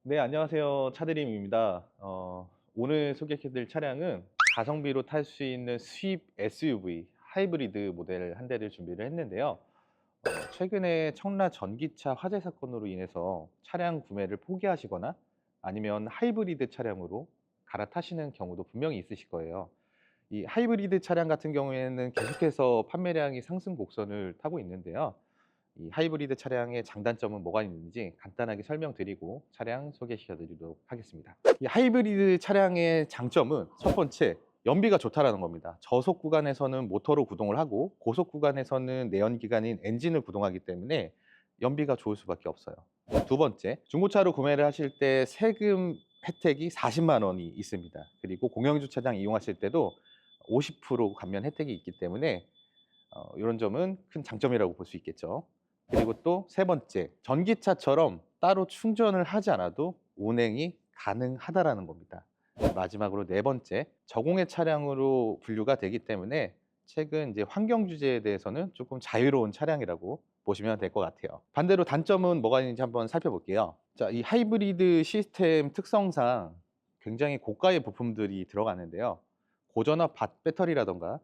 네, 안녕하세요. 차드림입니다. 오늘 소개해드릴 차량은 가성비로 탈 수 있는 수입 SUV 하이브리드 모델 한 대를 준비를 했는데요. 최근에 청라 전기차 화재 사건으로 인해서 차량 구매를 포기하시거나 아니면 하이브리드 차량으로 갈아타시는 경우도 분명히 있으실 거예요. 이 하이브리드 차량 같은 경우에는 계속해서 판매량이 상승 곡선을 타고 있는데요. 이 하이브리드 차량의 장단점은 뭐가 있는지 간단하게 설명드리고 차량 소개시켜 드리도록 하겠습니다. 이 하이브리드 차량의 장점은 첫 번째, 연비가 좋다라는 겁니다. 저속 구간에서는 모터로 구동을 하고 고속 구간에서는 내연기관인 엔진을 구동하기 때문에 연비가 좋을 수밖에 없어요. 두 번째, 중고차로 구매를 하실 때 세금 혜택이 40만 원이 있습니다. 그리고 공영주차장 이용하실 때도 50% 감면 혜택이 있기 때문에 이런 점은 큰 장점이라고 볼 수 있겠죠. 그리고 또 세 번째, 전기차처럼 따로 충전을 하지 않아도 운행이 가능하다라는 겁니다. 마지막으로 네 번째, 저공해 차량으로 분류가 되기 때문에 최근 이제 환경 규제에 대해서는 조금 자유로운 차량이라고 보시면 될 것 같아요. 반대로 단점은 뭐가 있는지 한번 살펴볼게요. 자, 이 하이브리드 시스템 특성상 굉장히 고가의 부품들이 들어가는데요. 고전압 배터리라던가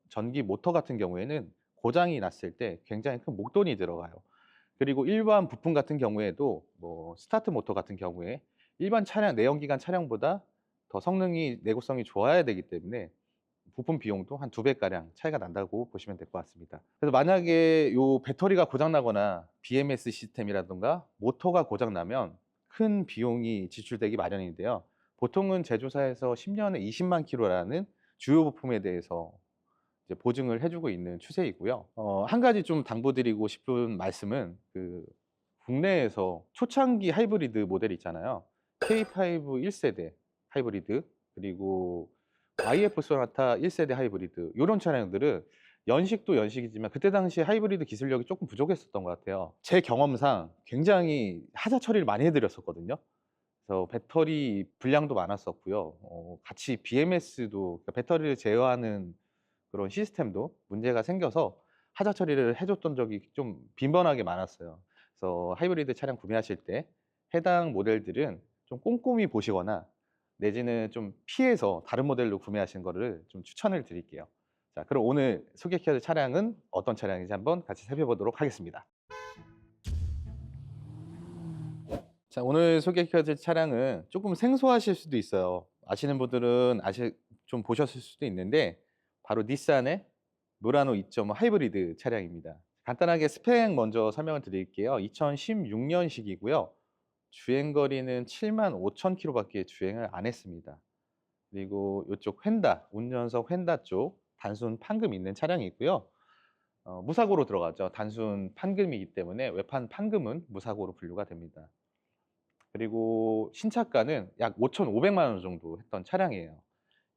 전기 모터 같은 경우에는 고장이 났을 때 굉장히 큰 목돈이 들어가요. 그리고 일반 부품 같은 경우에도 뭐 스타트 모터 같은 경우에 일반 차량 내연기관 차량보다 더 성능이 내구성이 좋아야 되기 때문에 부품 비용도 한 2배 가량 차이가 난다고 보시면 될 것 같습니다. 그래서 만약에 요 배터리가 고장 나거나 BMS 시스템이라든가 모터가 고장 나면 큰 비용이 지출되기 마련인데요. 보통은 제조사에서 10년에 20만 킬로라는 주요 부품에 대해서 이제 보증을 해 주고 있는 추세이고요. 한 가지 좀 당부드리고 싶은 말씀은 국내에서 초창기 하이브리드 모델 있잖아요. K5 1세대 하이브리드, 그리고 YF 소나타 1세대 하이브리드, 요런 차량들은 연식도 연식이지만 그때 당시 하이브리드 기술력이 쪼끔 부족했었던 것 같아요. 제 경험상 굉장히 하자 처리를 많이 해 드렸었거든요. 그래서 배터리 불량도 많았었고요. 같이 BMS도, 그러니까 배터리를 제어하는 그런 시스템도 문제가 생겨서 하자 처리를 해 줬던 적이 좀 빈번하게 많았어요. 그래서 하이브리드 차량 구매하실 때 해당 모델들은 좀 꼼꼼히 보시거나 내지는 좀 피해서 다른 모델로 구매하시는 거를 좀 추천을 드릴게요. 자, 그럼 오늘 소개해 드릴 차량은 어떤 차량인지 한번 같이 살펴보도록 하겠습니다. 자, 오늘 소개해 드릴 차량은 조금 생소하실 수도 있어요. 아시는 분들은 좀 보셨을 수도 있는데 바로 닛산의 무라노 2.5 하이브리드 차량입니다. 간단하게 스펙 먼저 설명을 드릴게요. 2016년식이고요. 주행 거리는 75,000 킬로밖에 주행을 안 했습니다. 그리고 이쪽 휀다, 운전석 휀다 쪽 단순 판금 있는 차량이고요. 무사고로 들어가죠. 단순 판금이기 때문에 외판 판금은 무사고로 분류가 됩니다. 그리고 신차가는 약 5,500만 원 정도 했던 차량이에요.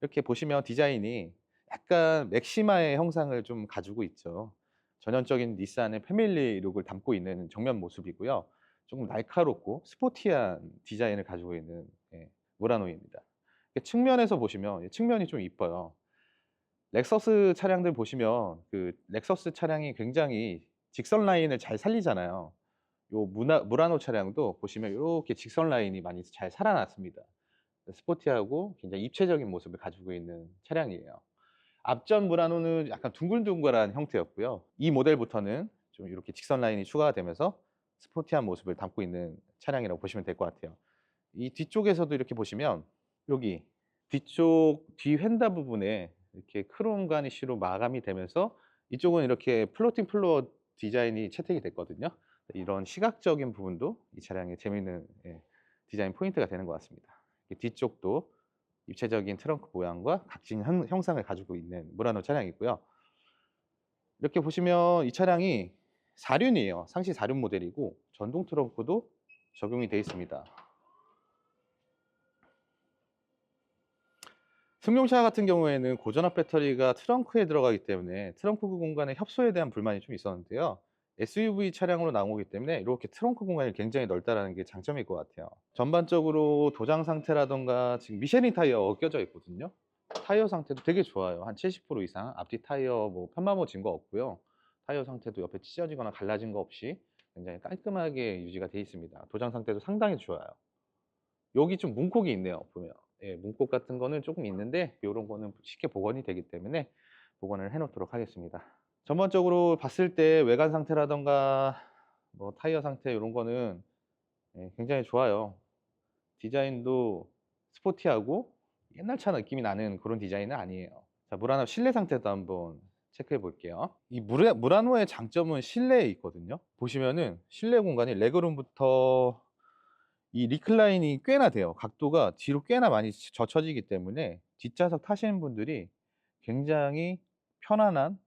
이렇게 보시면 디자인이 약간 맥시마의 형상을 좀 가지고 있죠. 전형적인 닛산의 패밀리 룩을 담고 있는 정면 모습이고요. 조금 날카롭고 스포티한 디자인을 가지고 있는, 예, 무라노입니다. 측면에서 보시면 측면이 좀 이뻐요. 렉서스 차량들 보시면 그 렉서스 차량이 굉장히 직선 라인을 잘 살리잖아요. 요 무라노 차량도 보시면 요렇게 직선 라인이 많이 잘 살아났습니다. 스포티하고 굉장히 입체적인 모습을 가지고 있는 차량이에요. 앞전 무라노는 약간 둥글둥글한 형태였고요. 이 모델부터는 좀 이렇게 직선 라인이 추가가 되면서 스포티한 모습을 담고 있는 차량이라고 보시면 될 것 같아요. 이 뒤쪽에서도 이렇게 보시면 여기 뒤쪽 뒤 휀다 부분에 이렇게 크롬 가니쉬로 마감이 되면서 이쪽은 이렇게 플로팅 플로어 디자인이 채택이 됐거든요. 이런 시각적인 부분도 이 차량의 재미있는, 예, 디자인 포인트가 되는 것 같습니다. 뒤쪽도 입체적인 트렁크 모양과 각진 형상을 가지고 있는 무라노 차량이고요. 이렇게 보시면 이 차량이 4륜이에요. 상시 4륜 모델이고 전동 트렁크도 적용이 되어 있습니다. 승용차 같은 경우에는 고전압 배터리가 트렁크에 들어가기 때문에 트렁크 공간의 협소에 대한 불만이 좀 있었는데요. SUV 차량으로 나오기 때문에 이렇게 트렁크 공간이 굉장히 넓다는 게 장점일 것 같아요. 전반적으로 도장 상태라던가 지금 미쉐린 타이어가 껴져 있거든요. 타이어 상태도 되게 좋아요. 한 70% 이상. 앞뒤 타이어 뭐 편마모진 거 없고요. 타이어 상태도 옆에 찢어지거나 갈라진 거 없이 굉장히 깔끔하게 유지가 되어 있습니다. 도장 상태도 상당히 좋아요. 여기 좀 문콕이 있네요, 보면. 예, 문콕 같은 거는 조금 있는데 요런 거는 쉽게 복원이 되기 때문에 복원을 해 놓도록 하겠습니다. 전반적으로 봤을 때 외관 상태라든가 뭐 타이어 상태 요런 거는 예, 굉장히 좋아요. 디자인도 스포티하고 옛날 차 느낌이 나는 그런 디자인은 아니에요. 자, 무라노 실내 상태도 한번 체크해 볼게요. 이 무라노의 장점은 실내에 있거든요. 보시면은 실내 공간이 레그룸부터 이 리클라인이 꽤나 돼요. 각도가 뒤로 꽤나 많이 젖혀지기 때문에 뒷좌석 타시는 분들이 굉장히 편안한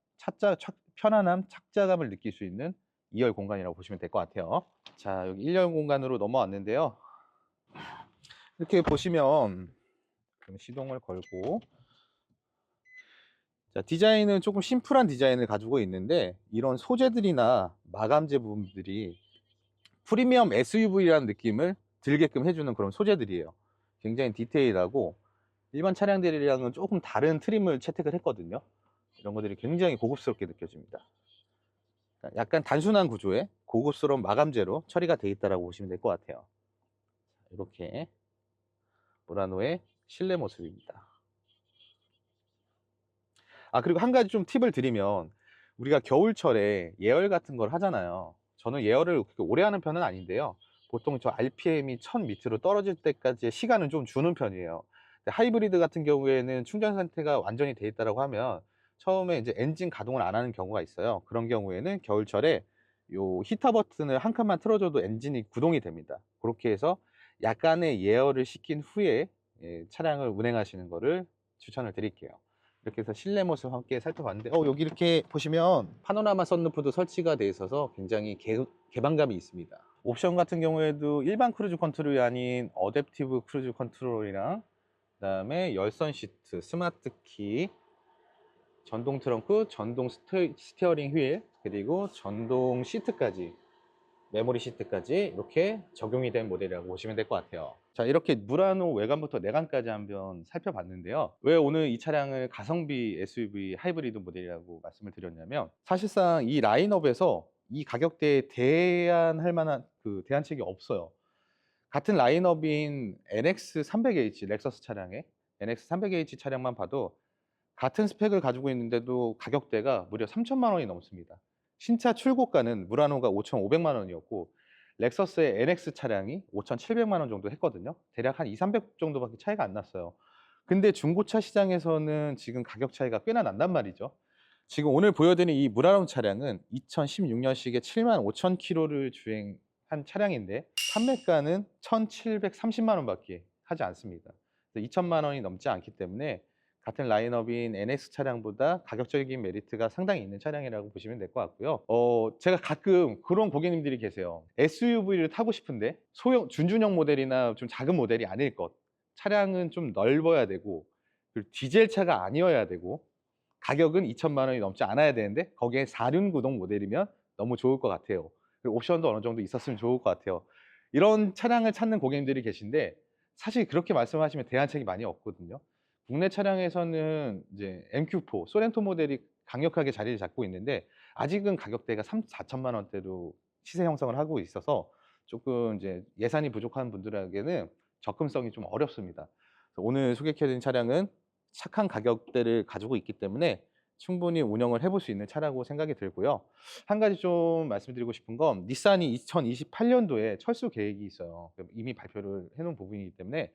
편안함, 착자감을 느낄 수 있는 2열 공간이라고 보시면 될 것 같아요. 자, 여기 1열 공간으로 넘어왔는데요. 이렇게 보시면 시동을 걸고, 자, 디자인은 조금 심플한 디자인을 가지고 있는데 이런 소재들이나 마감재 부분들이 프리미엄 SUV라는 느낌을 들게끔 해주는 그런 소재들이에요. 굉장히 디테일하고 일반 차량들이랑은 조금 다른 트림을 채택을 했거든요. 이런 것들이 굉장히 고급스럽게 느껴집니다. 약간 단순한 구조에 고급스러운 마감재로 처리가 되어 있다고 보시면 될 것 같아요. 이렇게 무라노의 실내 모습입니다. 아, 그리고 한 가지 좀 팁을 드리면, 우리가 겨울철에 예열 같은 걸 하잖아요. 저는 예열을 그렇게 오래 하는 편은 아닌데요. 보통 저 RPM이 1000 밑으로 떨어질 때까지의 시간은 좀 주는 편이에요. 근데 하이브리드 같은 경우에는 충전 상태가 완전히 돼 있다고 하면 처음에 이제 엔진 가동을 안 하는 경우가 있어요. 그런 경우에는 겨울철에 요 히터 버튼을 한 칸만 틀어줘도 엔진이 구동이 됩니다. 그렇게 해서 약간의 예열을 시킨 후에 예, 차량을 운행하시는 거를 추천을 드릴게요. 이렇게 해서 실내 모습 함께 살펴봤는데, 여기 이렇게 보시면 파노라마 선루프도 설치가 되어 있어서 굉장히 개방감이 있습니다. 옵션 같은 경우에도 일반 크루즈 컨트롤이 아닌 어댑티브 크루즈 컨트롤이랑, 그다음에 열선 시트, 스마트 키, 전동 트렁크, 전동 스티어링 휠, 그리고 전동 시트까지, 메모리 시트까지 이렇게 적용이 된 모델이라고 보시면 될 것 같아요. 자, 이렇게 무라노 외관부터 내관까지 한번 살펴봤는데요. 왜 오늘 이 차량을 가성비 SUV 하이브리드 모델이라고 말씀을 드렸냐면, 사실상 이 라인업에서 이 가격대에 대안할 만한 그 대안책이 없어요. 같은 라인업인 NX300H, 렉서스 차량의 NX300H 차량만 봐도 같은 스펙을 가지고 있는데도 가격대가 무려 3천만 원이 넘습니다. 신차 출고가는 무라노가 5,500만 원이었고 렉서스의 NX 차량이 5,700만 원 정도 했거든요. 대략 한 2, 300 정도밖에 차이가 안 났어요. 근데 중고차 시장에서는 지금 가격 차이가 꽤나 난단 말이죠. 지금 오늘 보여드린 이 무라노 차량은 2016년식에 7만 5천 킬로를 주행한 차량인데 판매가는 1,730만 원밖에 하지 않습니다. 2천만 원이 넘지 않기 때문에 같은 라인업인 NX 차량보다 가격적인 메리트가 상당히 있는 차량이라고 보시면 될 것 같고요. 제가 가끔 그런 고객님들이 계세요. SUV를 타고 싶은데 준준형 모델이나 좀 작은 모델이 아닐 것. 차량은 좀 넓어야 되고, 그리고 디젤 차가 아니어야 되고, 가격은 2천만 원이 넘지 않아야 되는데 거기에 4륜 구동 모델이면 너무 좋을 것 같아요. 그리고 옵션도 어느 정도 있었으면 좋을 것 같아요. 이런 차량을 찾는 고객님들이 계신데 사실 그렇게 말씀하시면 대안책이 많이 없거든요. 국내 차량에서는 이제 MQ4, 소렌토 모델이 강력하게 자리를 잡고 있는데 아직은 가격대가 3, 4천만 원대로 시세 형성을 하고 있어서 조금 이제 예산이 부족한 분들에게는 접근성이 좀 어렵습니다. 오늘 소개해드린 차량은 착한 가격대를 가지고 있기 때문에 충분히 운영을 해볼 수 있는 차라고 생각이 들고요. 한 가지 좀 말씀드리고 싶은 건 닛산이 2028년도에 철수 계획이 있어요. 이미 발표를 해놓은 부분이기 때문에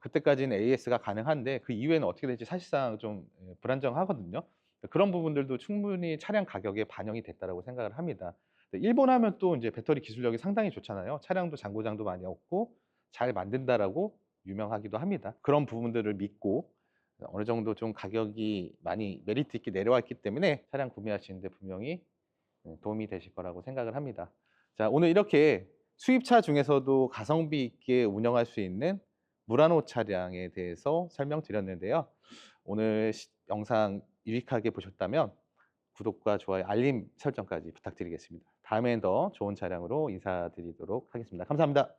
그때까지는 AS가 가능한데 그 이후에는 어떻게 될지 사실상 좀 불안정하거든요. 그런 부분들도 충분히 차량 가격에 반영이 됐다고 생각을 합니다. 일본 하면 또 이제 배터리 기술력이 상당히 좋잖아요. 차량도 잔고장도 많이 없고 잘 만든다라고 유명하기도 합니다. 그런 부분들을 믿고 어느 정도 좀 가격이 많이 메리트 있게 내려왔기 때문에 차량 구매하시는데 분명히 도움이 되실 거라고 생각을 합니다. 자, 오늘 이렇게 수입차 중에서도 가성비 있게 운영할 수 있는 무라노 차량에 대해서 설명드렸는데요. 오늘 영상 유익하게 보셨다면 구독과 좋아요, 알림 설정까지 부탁드리겠습니다. 다음엔 더 좋은 차량으로 인사드리도록 하겠습니다. 감사합니다.